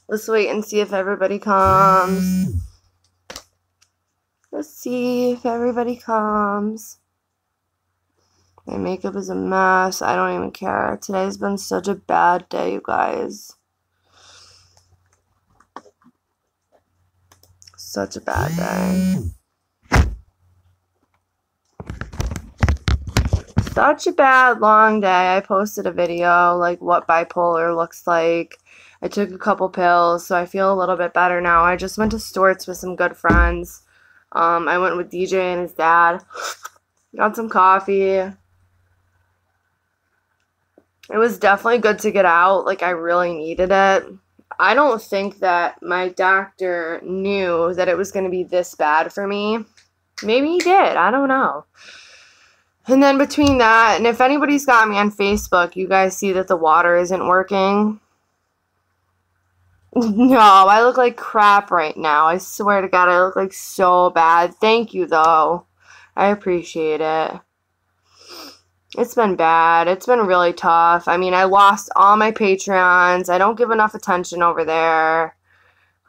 Let's wait and see if everybody comes. Let's see if everybody comes. My makeup is a mess. I don't even care. Today's been such a bad day, you guys. Such a bad day. Such a bad long day. I posted a video like what bipolar looks like. I took a couple pills, so I feel a little bit better now. I just went to Storts with some good friends. I went with DJ and his dad. Got some coffee. It was definitely good to get out. Like, I really needed it. I don't think that my doctor knew that it was going to be this bad for me. Maybe he did. I don't know. And then between that, and if anybody's got me on Facebook, you guys see that the water isn't working. No, I look like crap right now. I swear to God, I look like so bad. Thank you, though. I appreciate it. It's been bad. It's been really tough. I mean, I lost all my Patreons. I don't give enough attention over there.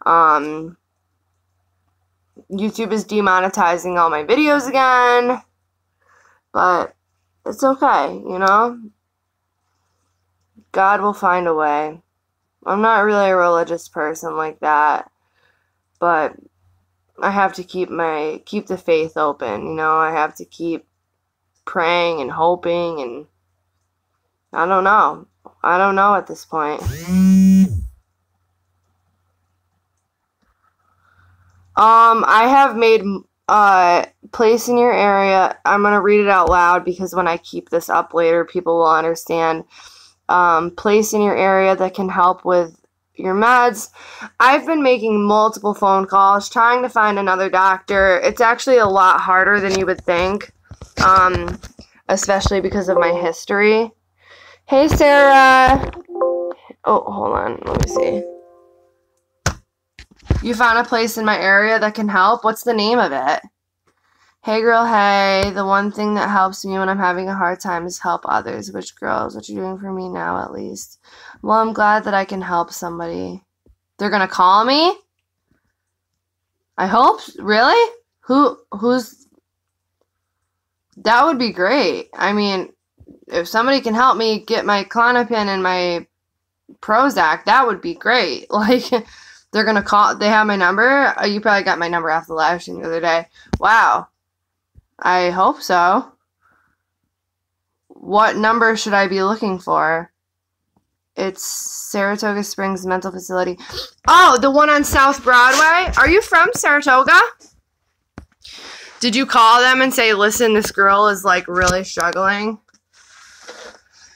YouTube is demonetizing all my videos again. But it's okay, you know? God will find a way. I'm not really a religious person like that, but I have to keep the faith open, you know? I have to keep praying and hoping, and I don't know. I don't know at this point. I have made place in your area. I'm going to read it out loud because when I keep this up later, people will understand. Place in your area that can help with your meds. I've been making multiple phone calls trying to find another doctor. It's actually a lot harder than you would think, especially because of my history. Hey, Sarah. Oh, hold on. Let me see. You found a place in my area that can help? What's the name of it? Hey, girl, hey. The one thing that helps me when I'm having a hard time is help others. Which girls? What you doing for me now, at least? Well, I'm glad that I can help somebody. They're gonna call me? I hope. Really? Who's... That would be great. I mean, if somebody can help me get my Klonopin and my Prozac, that would be great. Like... They're going to call. They have my number. You probably got my number off the live stream the other day. Wow. I hope so. What number should I be looking for? It's Saratoga Springs Mental Facility. Oh, the one on South Broadway? Are you from Saratoga? Did you call them and say, listen, this girl is like really struggling?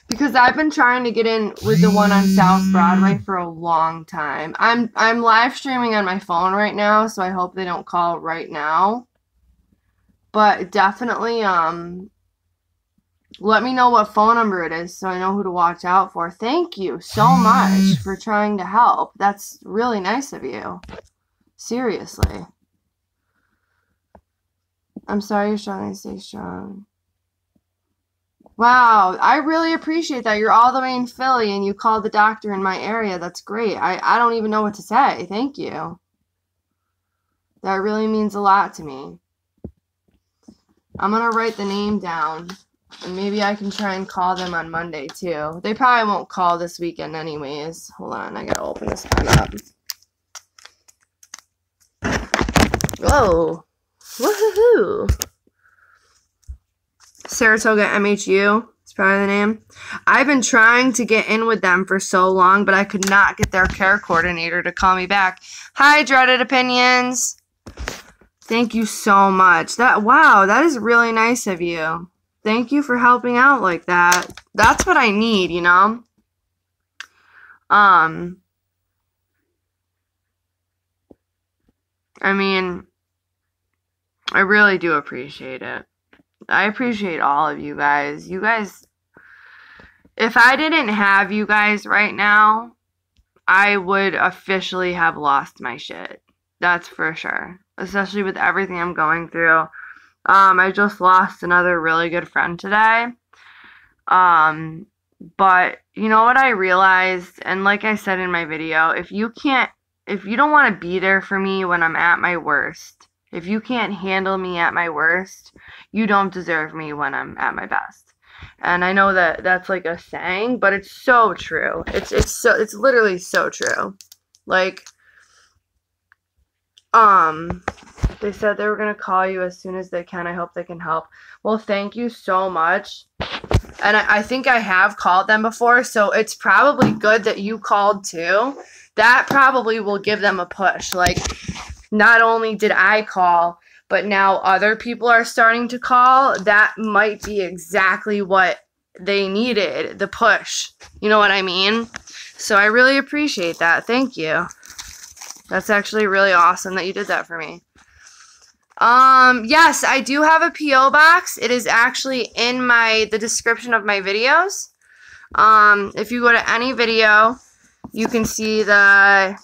Because I've been trying to get in with the one on South Broadway for a long time. I'm live streaming on my phone right now, so I hope they don't call right now. But definitely let me know what phone number it is so I know who to watch out for. Thank you so much for trying to help. That's really nice of you. Seriously. I'm sorry you're struggling. Stay strong. Wow, I really appreciate that. You're all the way in Philly and you called the doctor in my area. That's great. I don't even know what to say. Thank you. That really means a lot to me. I'm going to write the name down. And maybe I can try and call them on Monday too. They probably won't call this weekend anyways. Hold on, I got to open this pen up. Whoa. Woohoo. Saratoga MHU is probably the name. I've been trying to get in with them for so long, but I could not get their care coordinator to call me back. Hi, Dreaded Opinions. Thank you so much. Wow, that is really nice of you. Thank you for helping out like that. That's what I need, you know? I mean, I really do appreciate it. I appreciate all of you guys. You guys, if I didn't have you guys right now, I would officially have lost my shit. That's for sure. Especially with everything I'm going through. I just lost another really good friend today. But you know what I realized, and like I said in my video, if you don't want to be there for me when I'm at my worst, if you can't handle me at my worst, you don't deserve me when I'm at my best. And I know that that's like a saying, but it's so true. It's literally so true. Like, they said they were gonna call you as soon as they can. I hope they can help. Well, thank you so much. And I think I have called them before, so it's probably good that you called too. That probably will give them a push. Like, not only did I call, but now other people are starting to call. That might be exactly what they needed, the push. You know what I mean? So I really appreciate that. Thank you. That's actually really awesome that you did that for me. Yes, I do have a P.O. box. It is actually in the description of my videos. If you go to any video, you can see the,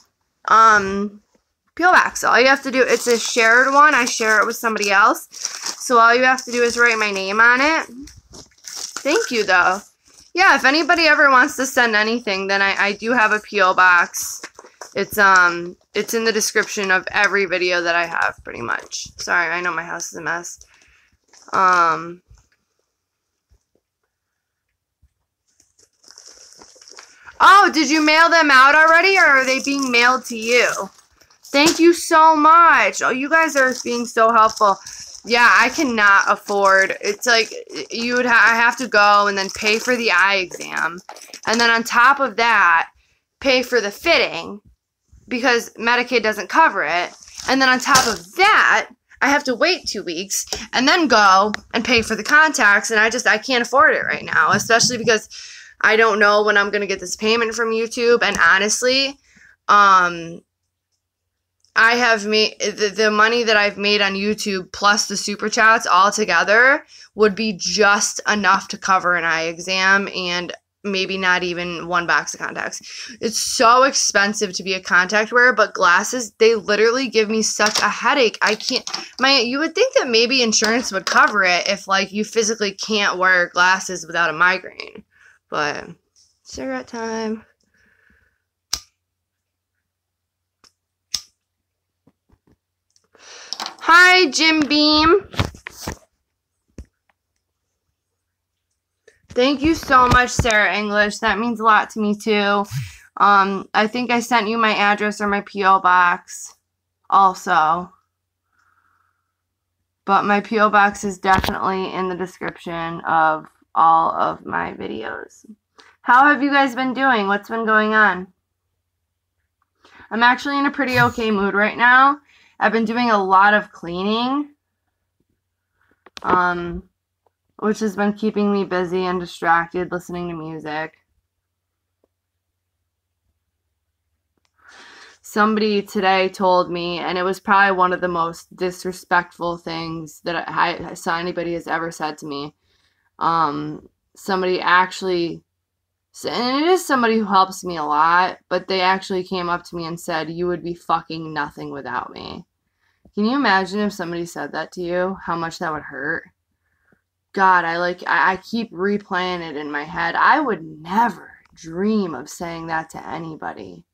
P.O. box. All you have to do, it's a shared one. I share it with somebody else. So all you have to do is write my name on it. Thank you, though. Yeah, if anybody ever wants to send anything, then I do have a P.O. box. It's in the description of every video that I have, pretty much. Sorry, I know my house is a mess. Oh, did you mail them out already, or are they being mailed to you? Thank you so much. Oh, you guys are being so helpful. Yeah, I cannot afford. It's like I have to go and then pay for the eye exam, and then on top of that, pay for the fitting because Medicaid doesn't cover it. And then on top of that, I have to wait 2 weeks and then go and pay for the contacts, and I can't afford it right now, especially because I don't know when I'm going to get this payment from YouTube. And honestly, I have made the money that I've made on YouTube plus the super chats all together would be just enough to cover an eye exam and maybe not even one box of contacts. It's so expensive to be a contact wearer, but glasses, they literally give me such a headache. I can't, you would think that maybe insurance would cover it if like you physically can't wear glasses without a migraine. But cigarette time. Hi, Jim Beam. Thank you so much, Sarah English. That means a lot to me, too. I think I sent you my address or my P.O. box also. But my P.O. box is definitely in the description of all of my videos. How have you guys been doing? What's been going on? I'm actually in a pretty okay mood right now. I've been doing a lot of cleaning, which has been keeping me busy and distracted, listening to music. Somebody today told me, and it was probably one of the most disrespectful things that I saw anybody has ever said to me. Somebody actually, and it is somebody who helps me a lot, but they actually came up to me and said, "You would be fucking nothing without me." Can you imagine if somebody said that to you? How much that would hurt? God, I keep replaying it in my head. I would never dream of saying that to anybody.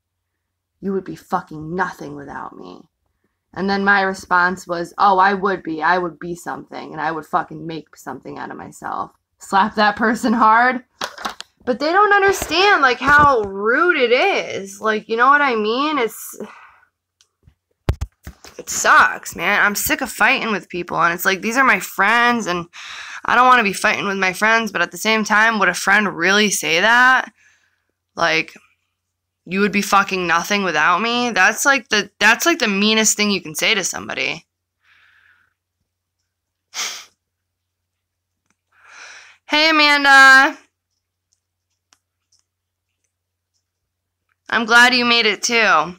You would be fucking nothing without me. And then my response was, oh, I would be something, and I would fucking make something out of myself. Slap that person hard. But they don't understand, like, how rude it is. Like, you know what I mean? It sucks, man. I'm sick of fighting with people, and it's like, these are my friends, and I don't want to be fighting with my friends, but at the same time, would a friend really say that? Like, you would be fucking nothing without me? That's like the meanest thing you can say to somebody. Hey, Amanda. I'm glad you made it too.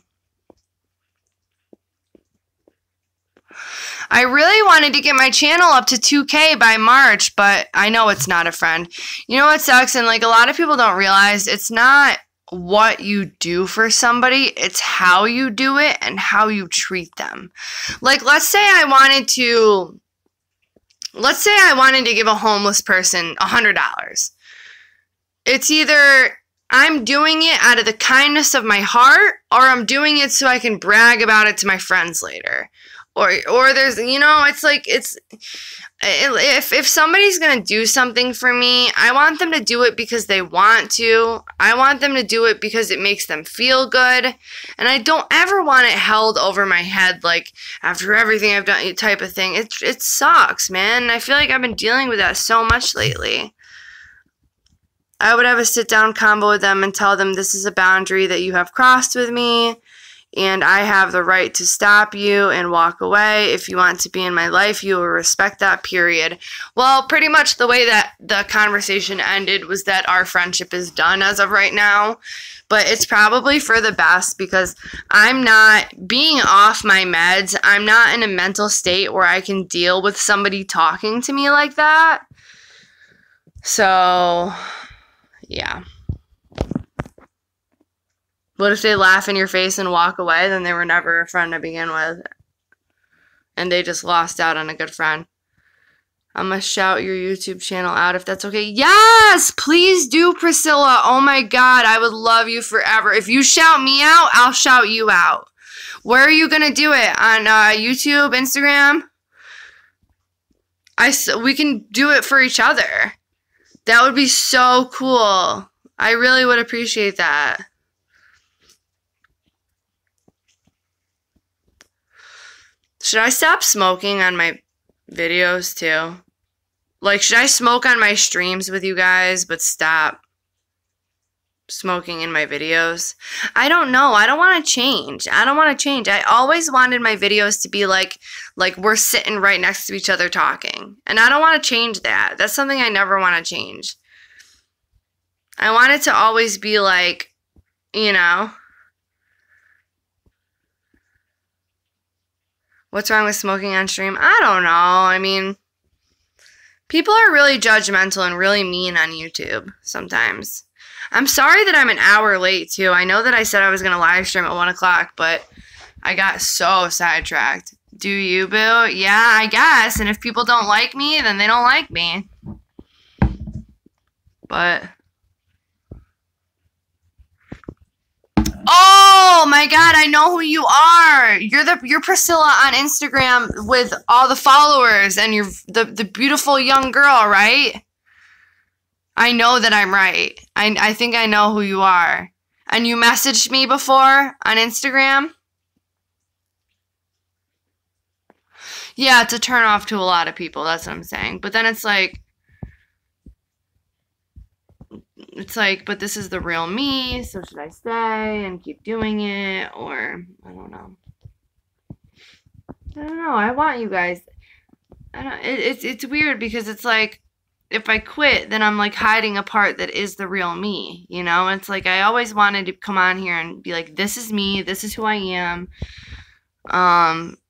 I really wanted to get my channel up to 2K by March, but I know it's not a friend. You know what sucks? And like a lot of people don't realize, it's not what you do for somebody, it's how you do it and how you treat them. Like, let's say I wanted to give a homeless person $100. It's either I'm doing it out of the kindness of my heart, or I'm doing it so I can brag about it to my friends later. Or there's, you know, it's like, if somebody's going to do something for me, I want them to do it because they want to. I want them to do it because it makes them feel good. And I don't ever want it held over my head, like, after everything I've done type of thing. It sucks, man. I feel like I've been dealing with that so much lately. I would have a sit-down combo with them and tell them this is a boundary that you have crossed with me, and I have the right to stop you and walk away. If you want to be in my life, you will respect that, period. Well, pretty much the way that the conversation ended was that our friendship is done as of right now. But it's probably for the best, because I'm not being off my meds. I'm not in a mental state where I can deal with somebody talking to me like that. So, yeah. What if they laugh in your face and walk away? Then they were never a friend to begin with. And they just lost out on a good friend. I'm going to shout your YouTube channel out if that's okay. Yes! Please do, Priscilla. Oh my God. I would love you forever. If you shout me out, I'll shout you out. Where are you going to do it? On YouTube, Instagram? We can do it for each other. That would be so cool. I really would appreciate that. Should I stop smoking on my videos too? Like, should I smoke on my streams with you guys, but stop smoking in my videos? I don't know. I don't want to change. I always wanted my videos to be like we're sitting right next to each other talking. And I don't want to change that. That's something I never want to change. I want it to always be like, you know. What's wrong with smoking on stream? I don't know. I mean, people are really judgmental and really mean on YouTube sometimes. I'm sorry that I'm an hour late, too. I know that I said I was going to live stream at 1 o'clock, but I got so sidetracked. Do you, boo? Yeah, I guess. And if people don't like me, then they don't like me. But... Oh my God, I know who you are. You're Priscilla on Instagram with all the followers, and you're the beautiful young girl, right? I know that I'm right. I think I know who you are. And you messaged me before on Instagram? Yeah, it's a turn off to a lot of people, that's what I'm saying. But then it's like, but this is the real me, so should I stay and keep doing it, or, I don't know. I want you guys, it's weird, because it's like, if I quit, then I'm like hiding a part that is the real me, you know? It's like, I always wanted to come on here and be like, this is me, this is who I am,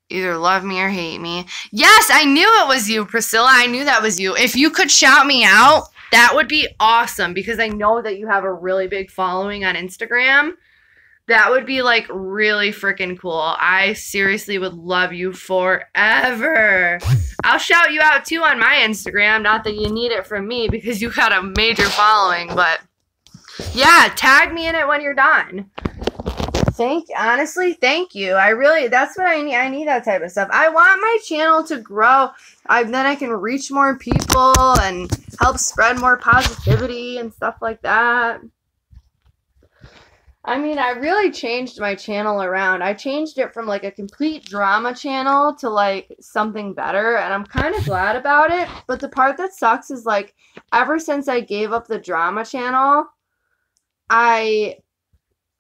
either love me or hate me. Yes, I knew it was you, Priscilla, I knew that was you. If you could shout me out, that would be awesome, because I know that you have a really big following on Instagram. That would be, like, really freaking cool. I seriously would love you forever. I'll shout you out, too, on my Instagram. Not that you need it from me, because you got a major following, but... Yeah, tag me in it when you're done. Honestly, thank you. That's what I need. I need that type of stuff. I want my channel to grow. Then I can reach more people and help spread more positivity and stuff like that. I mean, I really changed my channel around. I changed it from like a complete drama channel to like something better, and I'm kind of glad about it. But the part that sucks is like, ever since I gave up the drama channel, I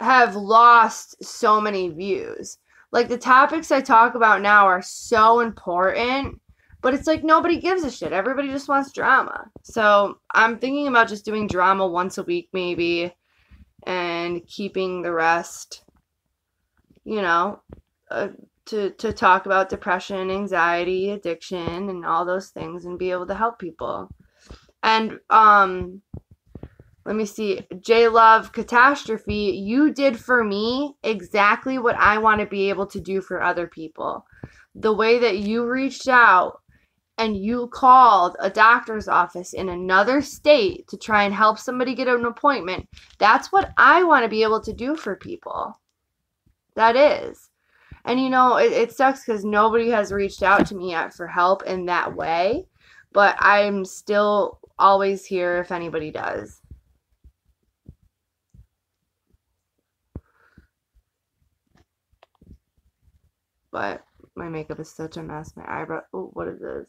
have lost so many views. Like, the topics I talk about now are so important, but it's like nobody gives a shit. Everybody just wants drama. So I'm thinking about just doing drama once a week maybe, and keeping the rest, you know, to talk about depression, anxiety, addiction, and all those things, and be able to help people. And let me see. J-Love Catastrophe, you did for me exactly what I want to be able to do for other people. The way that you reached out and you called a doctor's office in another state to try and help somebody get an appointment, that's what I want to be able to do for people. That is. And, you know, it sucks because nobody has reached out to me yet for help in that way. But I'm still always here if anybody does. But my makeup is such a mess. My eyebrow. Oh, what is this?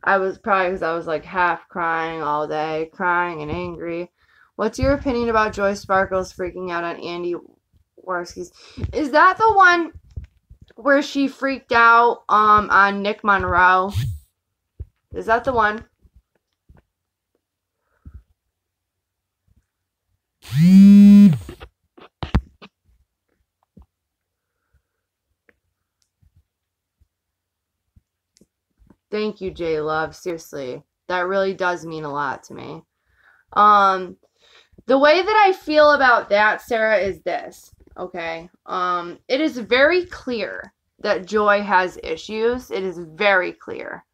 I was probably because I was like half crying all day, crying and angry. What's your opinion about Joy Sparkles freaking out on Andy Warski's? Is that the one where she freaked out on Nick Monroe? Is that the one? Thank you, J Love. Seriously, that really does mean a lot to me. The way that I feel about that, Sarah, is this. Okay. It is very clear that Joy has issues. It is very clear.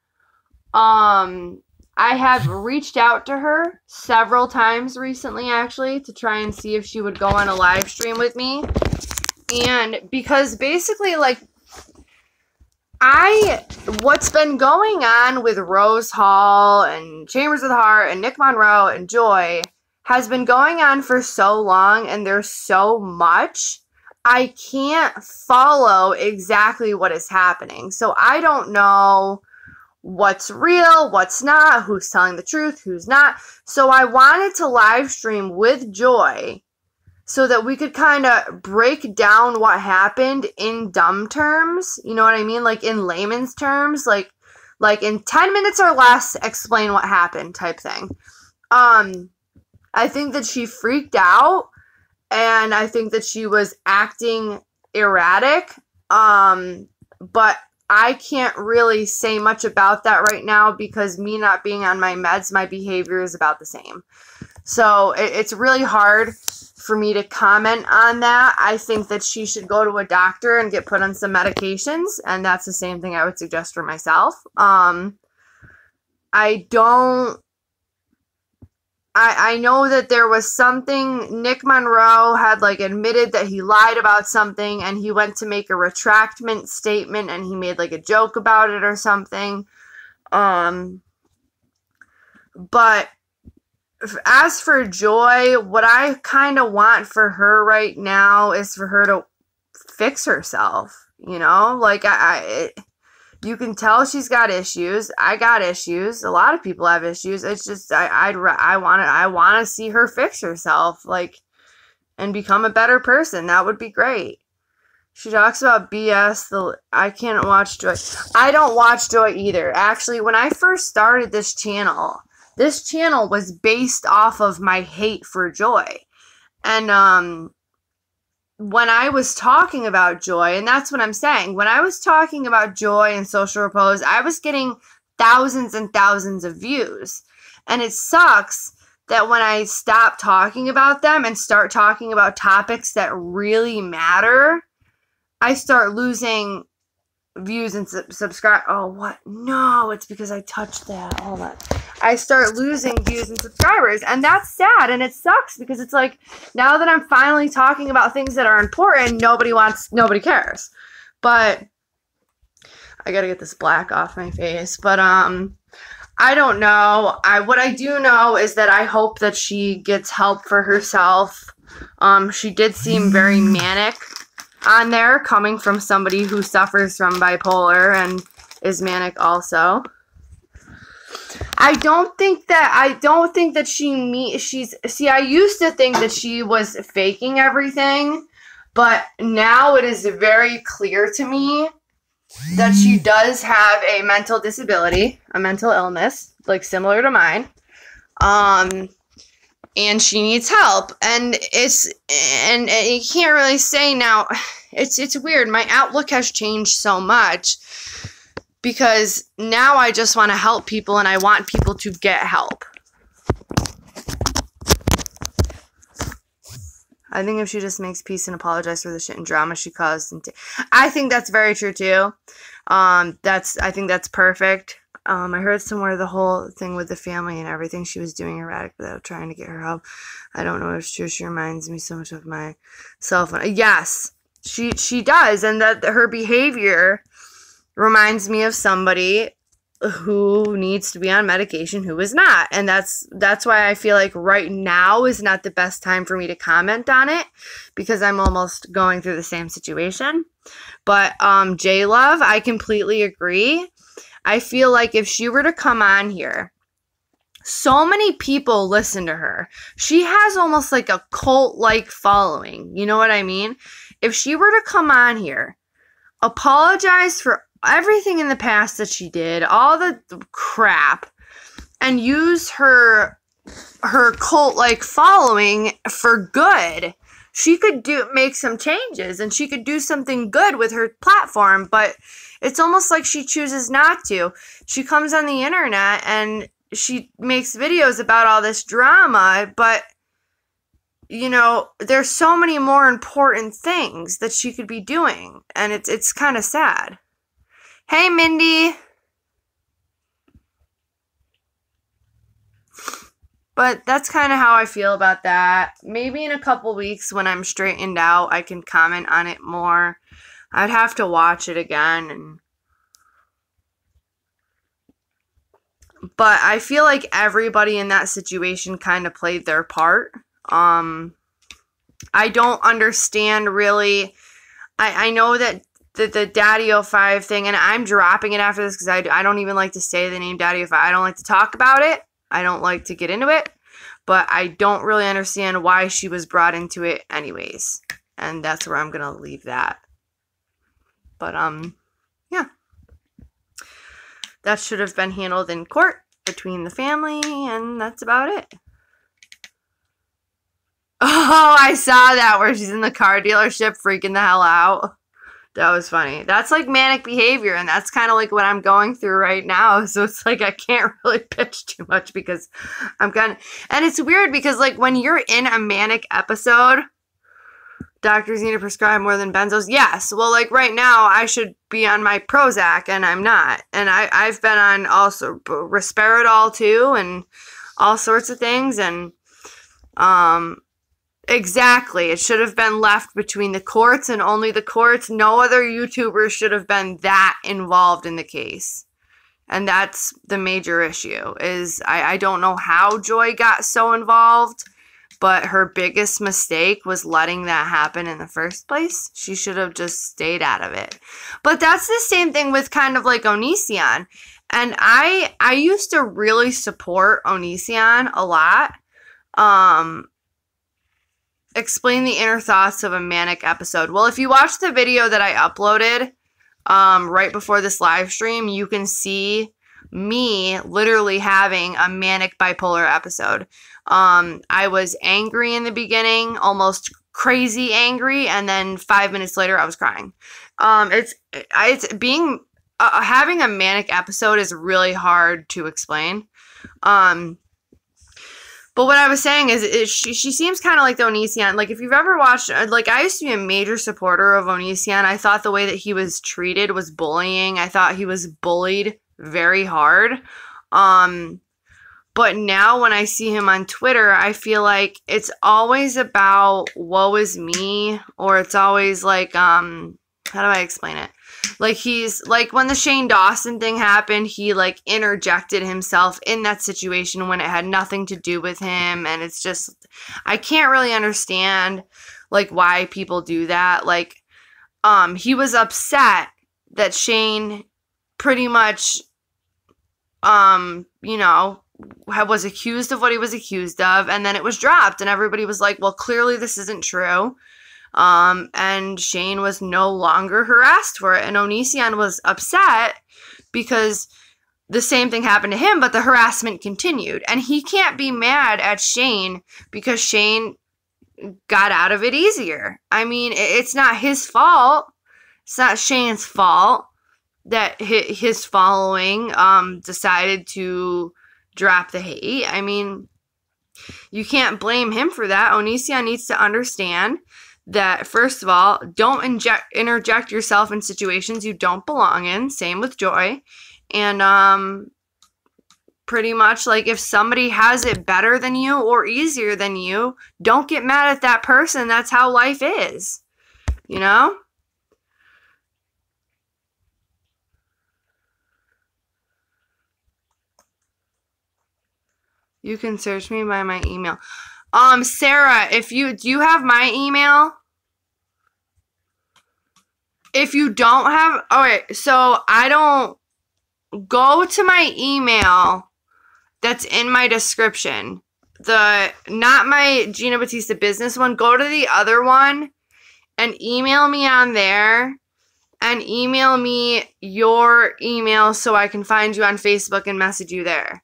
I have reached out to her several times recently, actually, to try and see if she would go on a live stream with me. And because basically, like, what's been going on with Rose Hall and Chambers of the Heart and Nick Monroe and Joy has been going on for so long, and there's so much, I can't follow exactly what is happening. So I don't know what's real, what's not, who's telling the truth, who's not. So I wanted to live stream with Joy so that we could kind of break down what happened in dumb terms. You know what I mean? Like in layman's terms, like in 10 minutes or less, explain what happened type thing. I think that she freaked out, and I think that she was acting erratic. But I can't really say much about that right now because me not being on my meds, my behavior is about the same. So it's really hard for me to comment on that. I think that she should go to a doctor and get put on some medications, and that's the same thing I would suggest for myself. I know that there was something, Nick Monroe had like admitted that he lied about something, and he went to make a retractment statement, and he made like a joke about it or something. But as for Joy, what I kind of want for her right now is for her to fix herself, you know? Like, you can tell she's got issues. I got issues. A lot of people have issues. It's just, I want to see her fix herself, like, and become a better person. That would be great. She talks about BS. I can't watch Joy. I don't watch Joy either. Actually, when I first started this channel was based off of my hate for Joy. And when I was talking about Joy, and that's what I'm saying, when I was talking about Joy and Social Repose, I was getting thousands and thousands of views. And it sucks that when I stop talking about them and start talking about topics that really matter, I start losing views and subscribe. Oh, what? No, it's because I touched that. Hold on. I start losing views and subscribers, and that's sad, and it sucks because it's like, now that I'm finally talking about things that are important, nobody cares. But I gotta get this black off my face. But I don't know. What I do know is that I hope that she gets help for herself. She did seem very manic on there, coming from somebody who suffers from bipolar and is manic also. I don't think that see, I used to think that she was faking everything, but now it is very clear to me that she does have a mental disability, a mental illness, like similar to mine. And she needs help, and you can't really say now. It's weird. My outlook has changed so much because now I just want to help people, and I want people to get help. I think if she just makes peace and apologizes for the shit and drama she caused, I think that's very true too. I think that's perfect. I heard somewhere the whole thing with the family and everything she was doing erratic without trying to get her help. I don't know if it's true. She reminds me so much of myself. Yes, she does, and that her behavior reminds me of somebody who needs to be on medication who is not. And that's why I feel like right now is not the best time for me to comment on it, because I'm almost going through the same situation. But J-Love, I completely agree. I feel like if she were to come on here, so many people listen to her. She has almost like a cult-like following. You know what I mean? If she were to come on here, apologize for everything in the past that she did, all the crap, and use her cult-like following for good, she could make some changes, and she could do something good with her platform, but it's almost like she chooses not to. She comes on the internet and she makes videos about all this drama, but you know, there's so many more important things that she could be doing, and it's kind of sad. Hey, Mindy. But that's kind of how I feel about that. Maybe in a couple weeks when I'm straightened out, I can comment on it more. I'd have to watch it again. But I feel like everybody in that situation kind of played their part. I don't understand really. I know that the Daddy05 thing, and I'm dropping it after this because I don't even like to say the name Daddy05. I don't like to talk about it. I don't like to get into it. But I don't really understand why she was brought into it anyways. And that's where I'm going to leave that. But, yeah. That should have been handled in court between the family, and that's about it. Oh, I saw that where she's in the car dealership freaking the hell out. That was funny. That's like manic behavior, and that's kind of like what I'm going through right now. So it's like I can't really pitch too much because I'm kind of... And it's weird because like when you're in a manic episode, doctors need to prescribe more than benzos. Yes. Well, like right now I should be on my Prozac and I'm not. And I've been on also Risperidol too and all sorts of things. And exactly. It should have been left between the courts and only the courts. No other YouTubers should have been that involved in the case. And that's the major issue is I don't know how Joy got so involved, but her biggest mistake was letting that happen in the first place. She should have just stayed out of it. But that's the same thing with kind of like Onision. And I used to really support Onision a lot. Explain the inner thoughts of a manic episode. Well, if you watch the video that I uploaded right before this live stream, you can see me literally having a manic bipolar episode. I was angry in the beginning, almost crazy angry, and then 5 minutes later I was crying. It's being having a manic episode is really hard to explain. But what I was saying is she seems kind of like the Onision. Like, if you've ever watched... Like, I used to be a major supporter of Onision. I thought the way that he was treated was bullying. I thought he was bullied very hard. But now when I see him on Twitter, I feel like it's always about woe is me. Or it's always like... how do I explain it? Like, he's, like, when the Shane Dawson thing happened, he, like, interjected himself in that situation when it had nothing to do with him, and it's just, I can't really understand, like, why people do that. Like, he was upset that Shane pretty much, you know, was accused of what he was accused of, and then it was dropped, and everybody was like, well, clearly this isn't true. And Shane was no longer harassed for it. And Onision was upset because the same thing happened to him, but the harassment continued. And he can't be mad at Shane because Shane got out of it easier. I mean, it's not his fault. It's not Shane's fault that his following decided to drop the hate. I mean, you can't blame him for that. Onision needs to understand that, first of all, don't interject yourself in situations you don't belong in. Same with Joy. And pretty much, like, if somebody has it better than you or easier than you, don't get mad at that person. That's how life is, you know? You can search me by my email. Sarah, do you have my email? If you don't have, alright, so I don't, go to my email that's in my description. Not my Gina Battista business one. Go to the other one and email me on there and email me your email so I can find you on Facebook and message you there.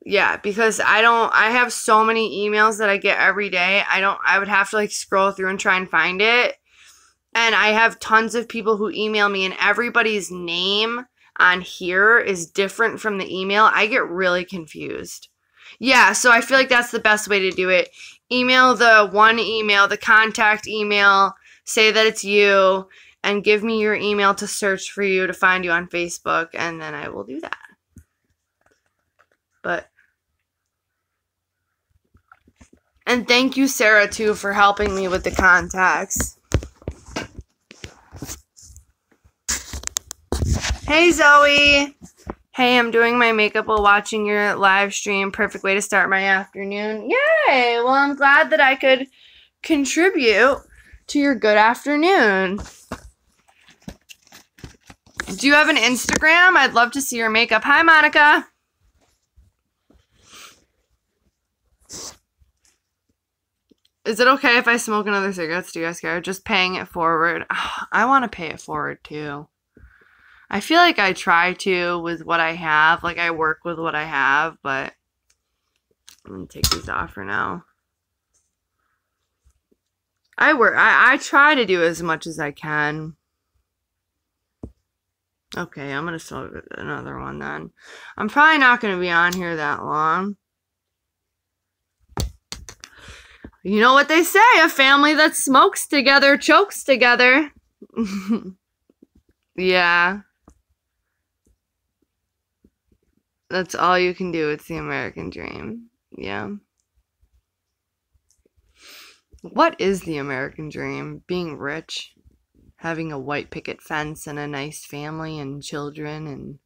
Yeah, because I have so many emails that I get every day. I would have to like scroll through and try and find it. And I have tons of people who email me and everybody's name on here is different from the email. I get really confused. Yeah, so I feel like that's the best way to do it. Email the one email, the contact email, say that it's you, and give me your email to search for you to find you on Facebook, and then I will do that. And thank you, Sarah, too, for helping me with the contacts. Hey, Zoe. Hey, I'm doing my makeup while watching your live stream. Perfect way to start my afternoon. Yay! Well, I'm glad that I could contribute to your good afternoon. Do you have an Instagram? I'd love to see your makeup. Hi, Monica. Is it okay if I smoke another cigarette? Do you guys care? Just paying it forward. I want to pay it forward, too. I feel like I try to with what I have. Like, I work with what I have, but I'm going to take these off for now. I try to do as much as I can. Okay, I'm going to smoke another one then. I'm probably not going to be on here that long. You know what they say, a family that smokes together chokes together. Yeah. That's all you can do. It's the American dream. Yeah. What is the American dream? Being rich, having a white picket fence and a nice family and children and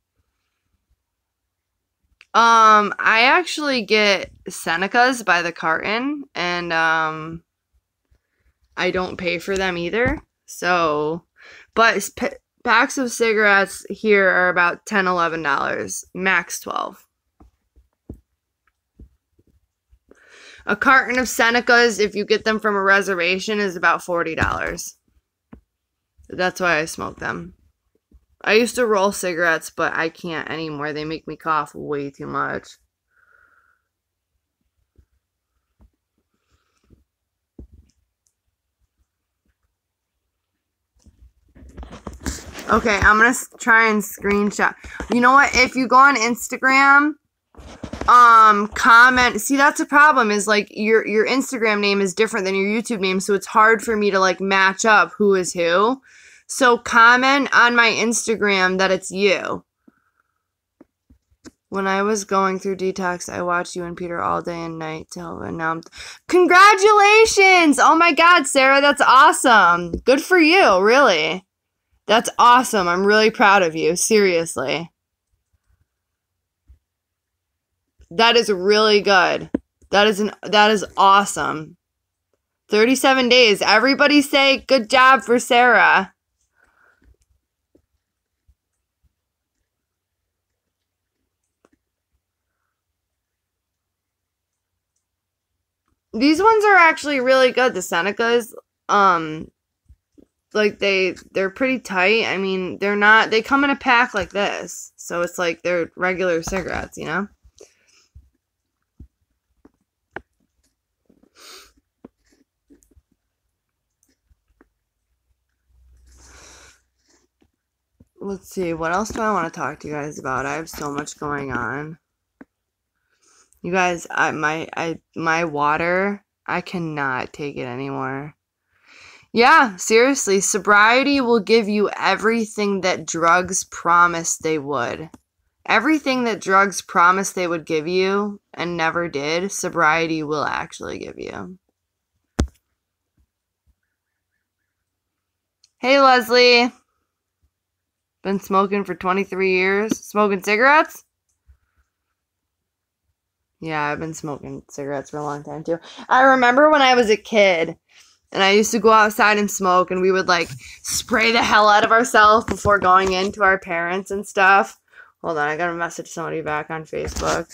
I actually get Senecas by the carton, and I don't pay for them either. So, but packs of cigarettes here are about $10, $11, max $12. A carton of Senecas, if you get them from a reservation, is about $40. That's why I smoke them. I used to roll cigarettes, but I can't anymore. They make me cough way too much. Okay, I'm going to try and screenshot. You know what? If you go on Instagram, comment. See, that's a problem is like your Instagram name is different than your YouTube name, so it's hard for me to like match up who is who. So comment on my Instagram that it's you. When I was going through detox, I watched you and Peter all day and night till now. Congratulations! Oh my God, Sarah, that's awesome. Good for you, really. That's awesome. I'm really proud of you, seriously. That is really good. That is awesome. 37 days. Everybody say good job for Sarah. These ones are actually really good. The Senecas, like they're pretty tight. I mean, they come in a pack like this. So it's like they're regular cigarettes, you know? Let's see, what else do I want to talk to you guys about? I have so much going on. You guys, my water, I cannot take it anymore. Yeah, seriously, sobriety will give you everything that drugs promised they would. Everything that drugs promised they would give you and never did, sobriety will actually give you. Hey, Leslie. Been smoking for 23 years. Smoking cigarettes? Yeah, I've been smoking cigarettes for a long time, too. I remember when I was a kid, and I used to go outside and smoke, and we would, like, spray the hell out of ourselves before going into our parents and stuff. Hold on, I gotta message somebody back on Facebook.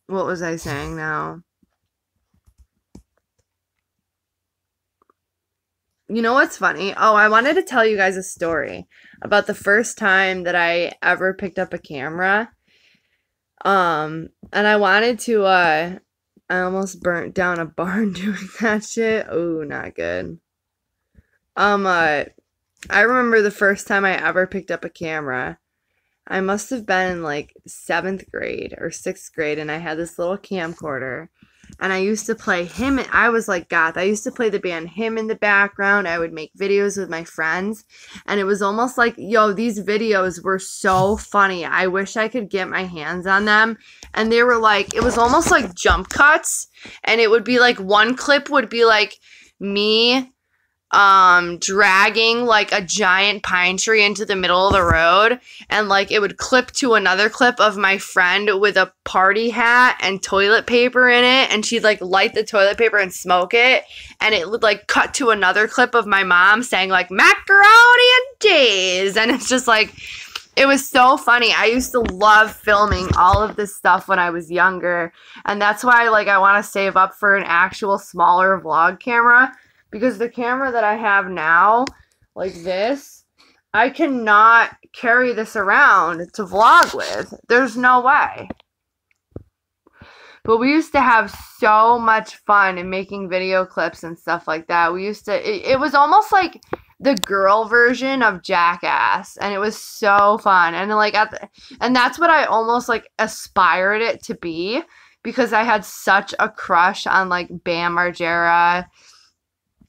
What was I saying now? You know what's funny? Oh, I wanted to tell you guys a story about the first time that I ever picked up a camera. And I wanted to, I almost burnt down a barn doing that shit. Oh, not good. I remember the first time I ever picked up a camera. I must have been in like 7th grade or 6th grade, and I had this little camcorder, and I used to play him. I was like goth. I used to play the band Him in the background. I would make videos with my friends, and it was almost like, yo, these videos were so funny. I wish I could get my hands on them. And they were like, it was almost like jump cuts, and it would be like one clip would be like me dragging like a giant pine tree into the middle of the road, and like it would clip to another clip of my friend with a party hat and toilet paper in it, and she'd like light the toilet paper and smoke it, and it would like cut to another clip of my mom saying like macaroni and cheese, and it's just like, it was so funny. I used to love filming all of this stuff when I was younger, and that's why like I want to save up for an actual smaller vlog camera. Because the camera that I have now, like this, I cannot carry this around to vlog with. There's no way. But we used to have so much fun in making video clips and stuff like that. We used to, it was almost like the girl version of Jackass. And it was so fun. And like, and that's what I almost like aspired it to be. Because I had such a crush on like Bam Margera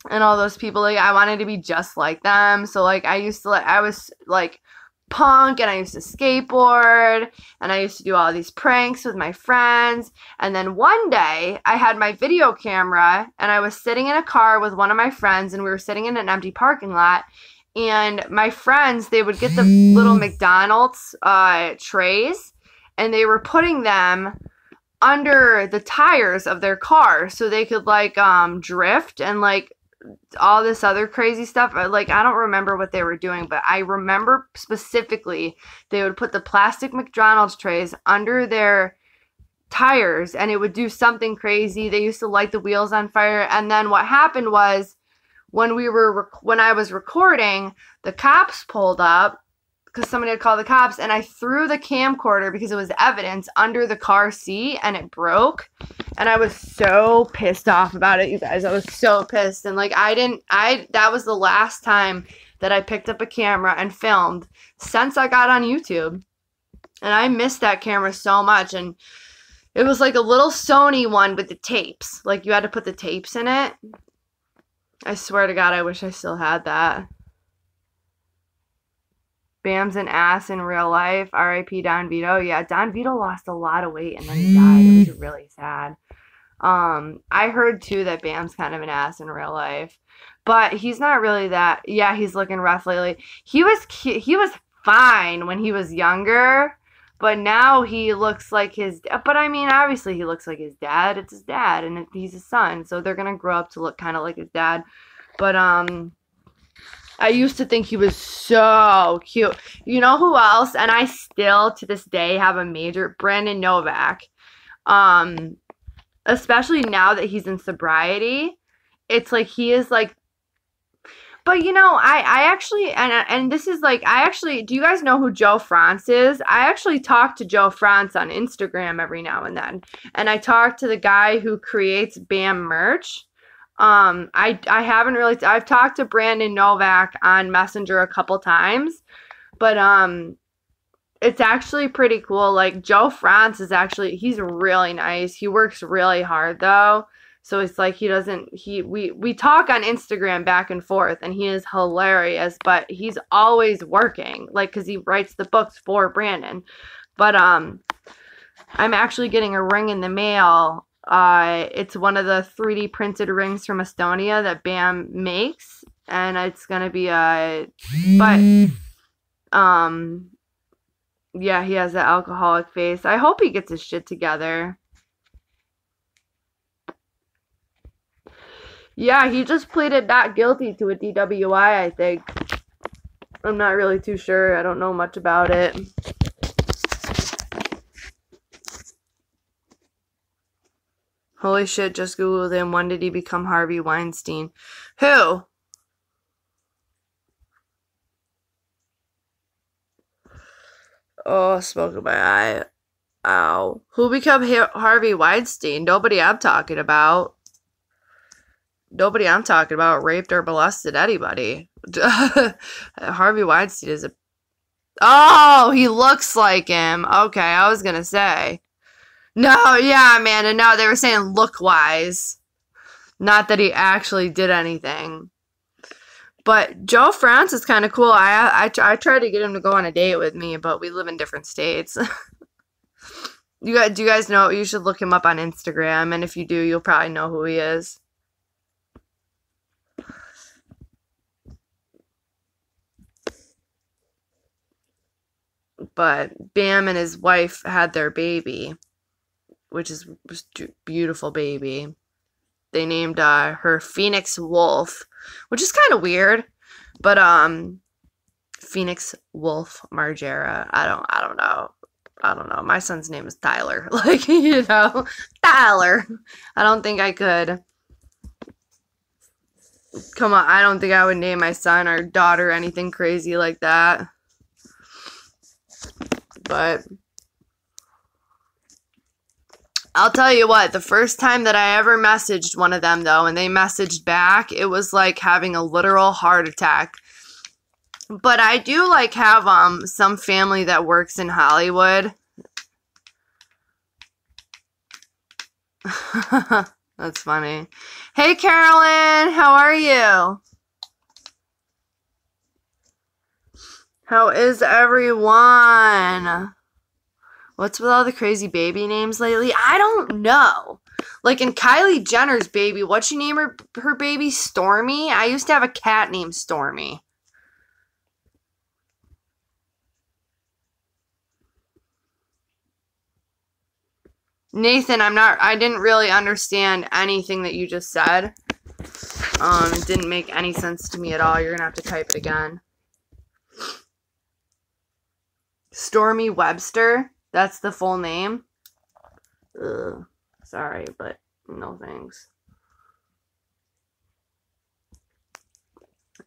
and all those people. Like, I wanted to be just like them. So like I was like punk, and I used to skateboard, and I used to do all these pranks with my friends. And then one day I had my video camera, and I was sitting in a car with one of my friends, and we were sitting in an empty parking lot, and my friends, they would get the little McDonald's trays, and they were putting them under the tires of their car so they could like drift and like all this other crazy stuff. Like, I don't remember what they were doing, but I remember specifically they would put the plastic McDonald's trays under their tires, and it would do something crazy. They used to light the wheels on fire. And then what happened was, when I was recording, the cops pulled up because somebody had called the cops, and I threw the camcorder, because it was evidence, under the car seat, and it broke. And I was so pissed off about it, you guys. I was so pissed. And like, that was the last time that I picked up a camera and filmed since I got on YouTube. And I missed that camera so much. And it was like a little Sony one with the tapes. Like, you had to put the tapes in it. I swear to God, I wish I still had that. Bam's an ass in real life. R.I.P. Don Vito. Yeah, Don Vito lost a lot of weight and then he died. It was really sad. I heard too that Bam's kind of an ass in real life, but he's not really that. Yeah, he's looking rough lately. He was fine when he was younger, but now he looks like his. But I mean, obviously he looks like his dad. It's his dad, and he's his son, so they're gonna grow up to look kind of like his dad. But I used to think he was so cute. You know who else? And I still, to this day, have a major... Brandon Novak. Especially now that he's in sobriety. It's like he is like... But, you know, I actually... And this is like... Do you guys know who Joe France is? I actually talk to Joe France on Instagram every now and then. And I talk to the guy who creates BAM merch. I haven't really, I've talked to Brandon Novak on Messenger a couple times, but it's actually pretty cool. Like Joe France is actually, he's really nice. He works really hard though. So it's like we talk on Instagram back and forth, and he is hilarious, but he's always working, like, because he writes the books for Brandon. But I'm actually getting a ring in the mail. It's one of the 3D printed rings from Estonia that Bam makes, and it's gonna be yeah, he has the alcoholic face. I hope he gets his shit together. Yeah, he just pleaded not guilty to a DWI, I think. I'm not really too sure. I don't know much about it. Holy shit, just Googled him. When did he become Harvey Weinstein? Who? Oh, smoke in my eye. Ow. Who became Harvey Weinstein? Nobody I'm talking about. Nobody I'm talking about raped or molested anybody. Harvey Weinstein is a... Oh, he looks like him. Okay, I was gonna say. No, yeah, Amanda, no, they were saying look-wise. Not that he actually did anything. But Joe France is kind of cool. I tried to get him to go on a date with me, but we live in different states. Do you guys know? You should look him up on Instagram, and if you do, you'll probably know who he is. But Bam and his wife had their baby, which is a beautiful baby. They named her Phoenix Wolf, which is kind of weird, but Phoenix Wolf Margera. I don't know. My son's name is Tyler. Like, you know, Tyler. I don't think I could. Come on, I don't think I would name my son or daughter anything crazy like that. But I'll tell you what, the first time that I ever messaged one of them, though, and they messaged back, it was like having a literal heart attack. But I do, like, have some family that works in Hollywood. That's funny. Hey, Carolyn, how are you? How is everyone? What's with all the crazy baby names lately? I don't know. Like in Kylie Jenner's baby, what'd she name her baby? Stormy? I used to have a cat named Stormy. Nathan, I didn't really understand anything that you just said. It didn't make any sense to me at all. You're gonna have to type it again. Stormy Webster? That's the full name? Ugh, sorry, but no thanks.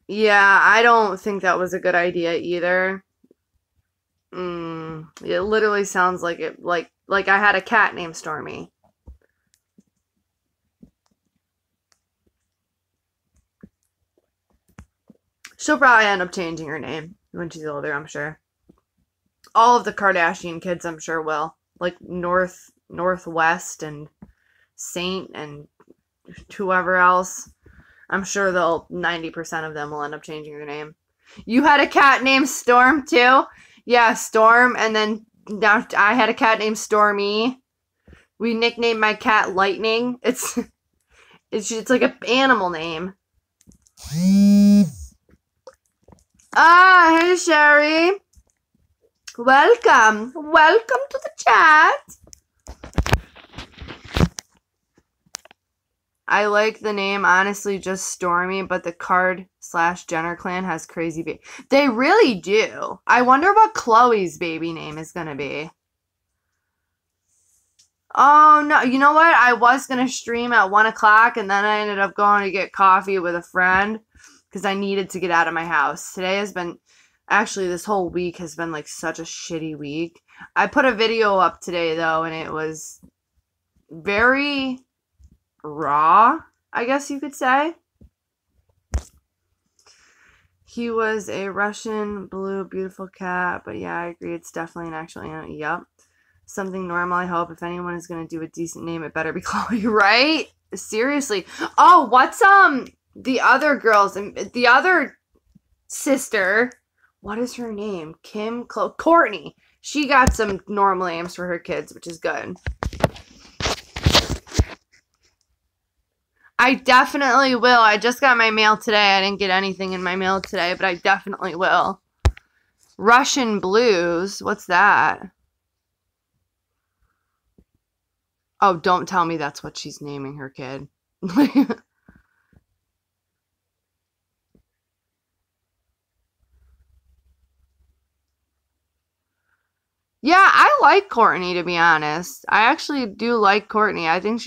Yeah, I don't think that was a good idea either. It literally sounds like it, like I had a cat named Stormy. She'll probably end up changing her name when she's older, I'm sure. All of the Kardashian kids, I'm sure, will. Like Northwest and Saint and whoever else. I'm sure 90% of them will end up changing their name. You had a cat named Storm, too? Yeah, Storm, and then now I had a cat named Stormy. We nicknamed my cat Lightning. It's like an animal name. Ah, hey, Sherry. Welcome. Welcome to the chat. I like the name, honestly, just Stormy, but the Card/Jenner clan has crazy baby. They really do. I wonder what Chloe's baby name is going to be. Oh, no. You know what? I was going to stream at 1 o'clock, and then I ended up going to get coffee with a friend because I needed to get out of my house. Today has been... Actually, this whole week has been, like, such a shitty week. I put a video up today, though, and it was very raw. I guess you could say. He was a Russian blue, beautiful cat, but yeah, I agree. It's definitely an actual animal. Yep. Something normal, I hope. If anyone is going to do a decent name, it better be Chloe, right? Seriously. Oh, what's, the other girls, the other sister, what is her name? Kim, Courtney. She got some normal names for her kids, which is good. I definitely will. I just got my mail today. I didn't get anything in my mail today, but I definitely will. Russian blues. What's that? Oh, don't tell me that's what she's naming her kid. Yeah, I like Courtney, to be honest. I actually do like Courtney. I think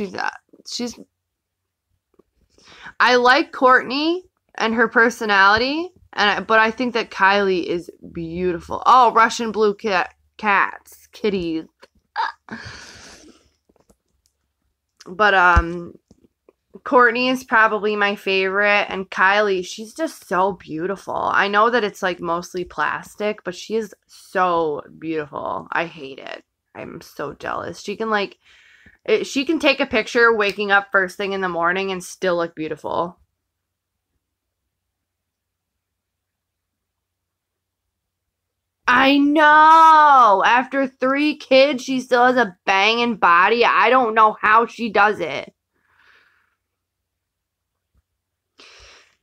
I like Courtney and her personality, but I think that Kylie is beautiful. Oh, Russian blue cats, kitties. But Courtney is probably my favorite, and Kylie, she's just so beautiful. I know that it's like mostly plastic, but she is so beautiful. I hate it. I'm so jealous. She can take a picture waking up first thing in the morning and still look beautiful. I know. After 3 kids, she still has a banging body. I don't know how she does it.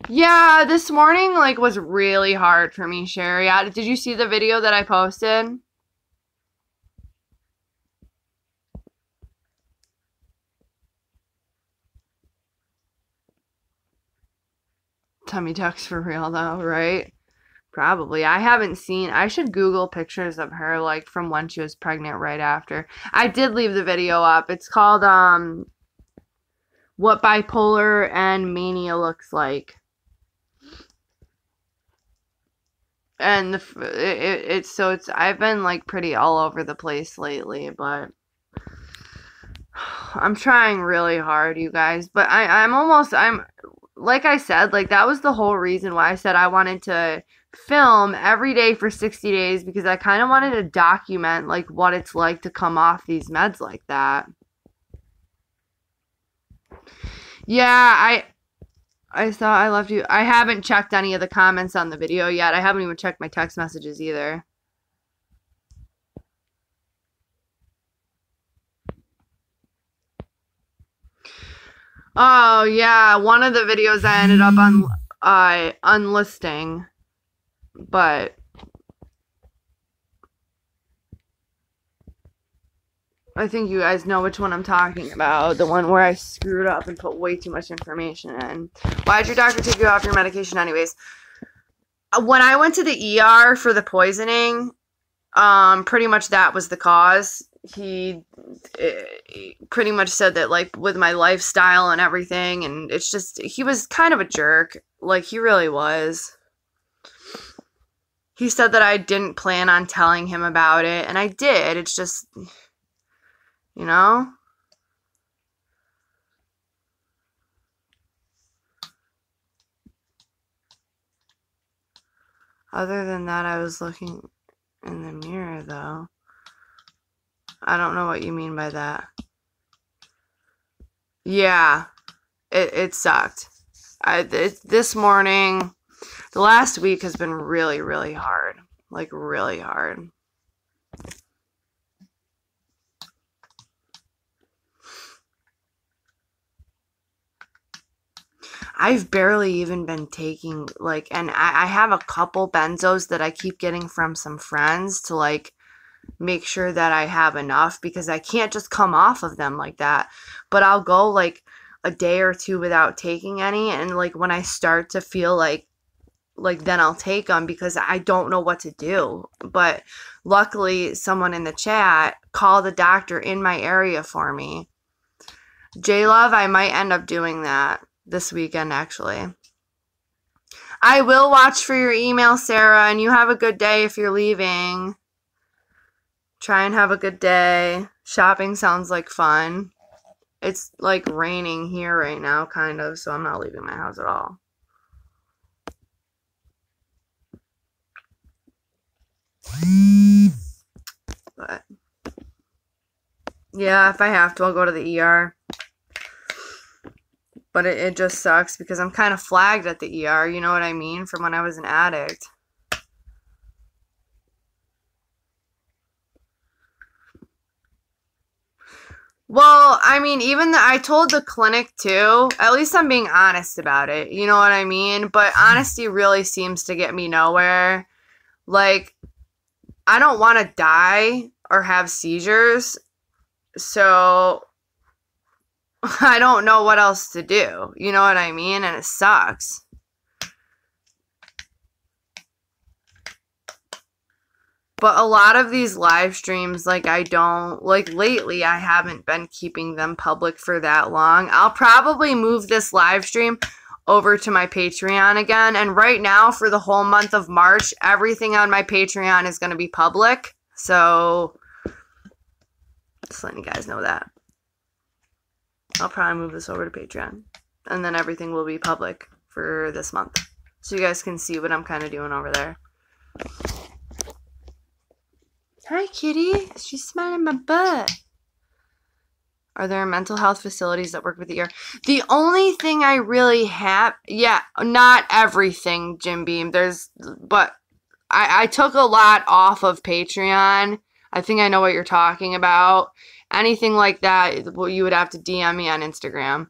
Yeah, this morning, was really hard for me, Sherry. Did you see the video that I posted? Tummy tucks for real, though, right? Probably. I should Google pictures of her, from when she was pregnant right after. I did leave the video up. It's called, What Bipolar and Mania Looks Like. And I've been pretty all over the place lately, but I'm trying really hard, you guys. But I'm like I said, that was the whole reason why I said I wanted to film every day for 60 days, because I kind of wanted to document what it's like to come off these meds like that. Yeah, I saw I love you. I haven't checked any of the comments on the video yet. I haven't even checked my text messages either. Oh, yeah. One of the videos I ended up unlisting, but I think you guys know which one I'm talking about. The one where I screwed up and put way too much information in. Why'd your doctor take you off your medication anyways? When I went to the ER for the poisoning, pretty much that was the cause. He pretty much said that, with my lifestyle and everything, and it's just, he was kind of a jerk. He really was. He said that I didn't plan on telling him about it, and I did. It's just, you know? Other than that, I was looking in the mirror, though. I don't know what you mean by that. Yeah, it sucked. This morning, the last week has been really, really hard. Really hard. I've barely even been taking, and I have a couple benzos that I keep getting from some friends to, make sure that I have enough, because I can't just come off of them like that. But I'll go, a day or two without taking any, and, when I start to feel then I'll take them, because I don't know what to do. But luckily, someone in the chat called the doctor in my area for me. J-Love, I might end up doing that this weekend, actually. I will watch for your email, Sarah, and you have a good day if you're leaving. Try and have a good day. Shopping sounds like fun. It's like raining here right now, kind of, so I'm not leaving my house at all. But yeah, if I have to, I'll go to the ER. But it just sucks because I'm kind of flagged at the ER, you know what I mean, from when I was an addict. Well, I mean, I told the clinic too. At least I'm being honest about it. You know what I mean? But honesty really seems to get me nowhere. Like, I don't want to die or have seizures. So, I don't know what else to do. You know what I mean? And it sucks. But a lot of these live streams, like, lately, I haven't been keeping them public for that long. I'll probably move this live stream over to my Patreon again. And right now, for the whole month of March, everything on my Patreon is going to be public. So, just letting you guys know that. I'll probably move this over to Patreon. And then everything will be public for this month. So you guys can see what I'm kind of doing over there. Hi, kitty. She's smelling my butt. Are there mental health facilities that work with the ear? The only thing I really have... Yeah, not everything, Jim Beam. But I took a lot off of Patreon. I think I know what you're talking about. Anything like that, well, you would have to DM me on Instagram.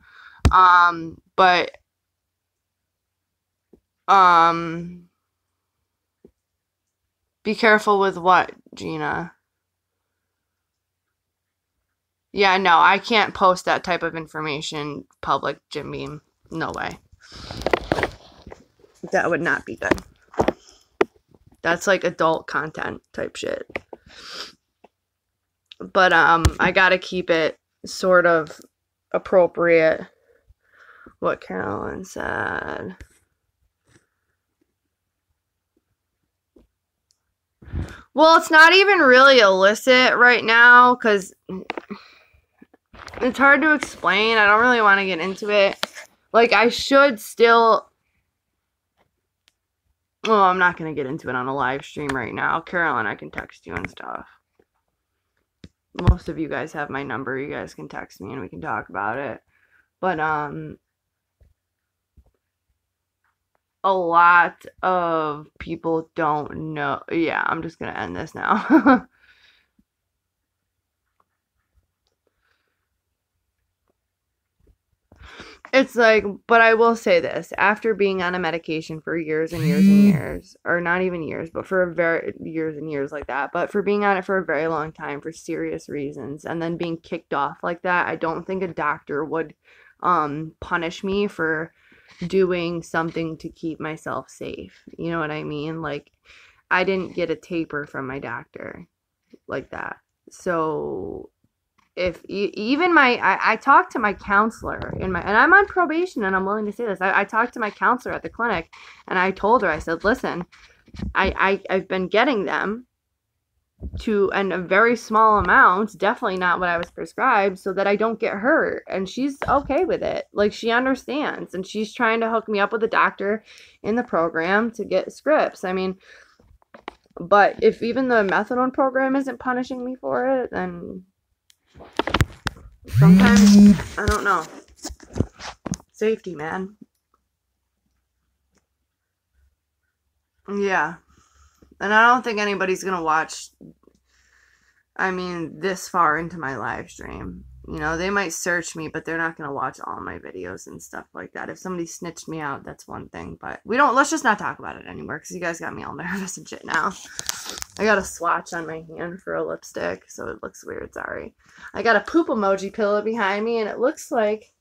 Be careful with what, Gina? Yeah, no, I can't post that type of information public, Jim Beam. No way. That would not be good. That's like adult content type shit. But I gotta keep it sort of appropriate. What Carolyn said. Well, it's not even really illicit right now because it's hard to explain. I don't really want to get into it. Like, I should still... Well, I'm not going to get into it on a live stream right now. Carolyn, I can text you and stuff. Most of you guys have my number. You guys can text me and we can talk about it. But, a lot of people don't know. Yeah, I'm just going to end this now. It's like, but I will say this, after being on a medication for years and years and years, or not even years, but for years and years like that, but for being on it for a very long time for serious reasons, and then being kicked off like that, I don't think a doctor would punish me for doing something to keep myself safe. You know what I mean? Like, I didn't get a taper from my doctor like that. So if even I talked to my counselor and I'm on probation and I'm willing to say this. I talked to my counselor at the clinic and I told her, I said, listen, I've been getting them to a very small amount, definitely not what I was prescribed, so that I don't get hurt. And she's okay with it. Like, she understands, and she's trying to hook me up with a doctor in the program to get scripts. I mean, but if even the methadone program isn't punishing me for it, then sometimes, I don't know. Safety, man. Yeah. And I don't think anybody's going to watch, I mean, this far into my live stream. You know, they might search me, but they're not going to watch all my videos and stuff like that. If somebody snitched me out, that's one thing. But let's just not talk about it anymore, because you guys got me all nervous and shit now. I got a swatch on my hand for a lipstick, so it looks weird, sorry. I got a poop emoji pillow behind me, and it looks like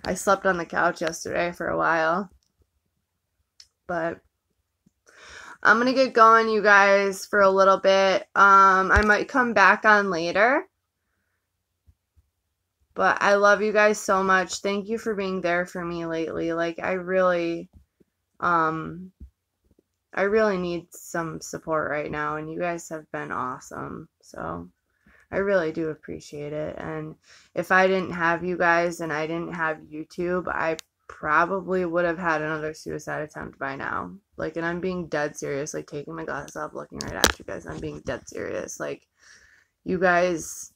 I slept on the couch yesterday for a while. But I'm going to get going, you guys, for a little bit. I might come back on later. But I love you guys so much. Thank you for being there for me lately. Like, I really need some support right now, and you guys have been awesome. So, I really do appreciate it. And if I didn't have you guys and I didn't have YouTube, I probably would have had another suicide attempt by now. Like, and I'm being dead serious, like taking my glasses off, looking right at you guys. I'm being dead serious. Like, you guys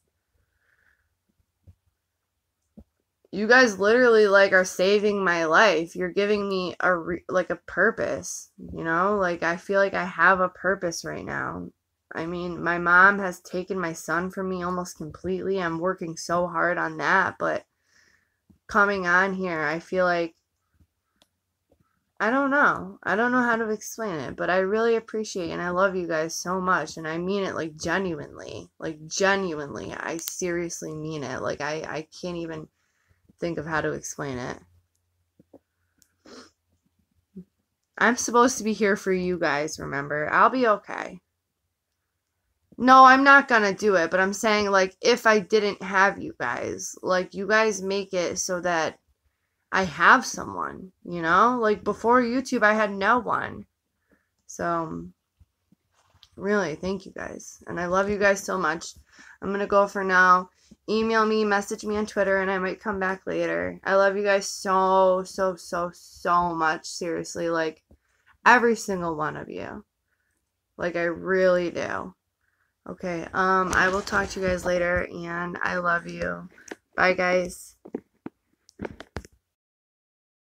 literally like are saving my life. You're giving me like a purpose, you know? Like, I feel like I have a purpose right now. I mean, my mom has taken my son from me almost completely. I'm working so hard on that, but coming on here, I feel like I don't know. I don't know how to explain it, but I really appreciate and I love you guys so much, and I mean it like genuinely. Like genuinely. I seriously mean it. Like I can't even think of how to explain it. I'm supposed to be here for you guys, remember? I'll be okay. No, I'm not gonna do it, but I'm saying, like, if I didn't have you guys, like, you guys make it so that I have someone, you know? Like, before YouTube, I had no one. So, really, thank you guys. And I love you guys so much. I'm gonna go for now. Email me, message me on Twitter, and I might come back later. I love you guys so, so, so, so much. Seriously, like, every single one of you. Like, I really do. Okay, I will talk to you guys later, and I love you. Bye, guys.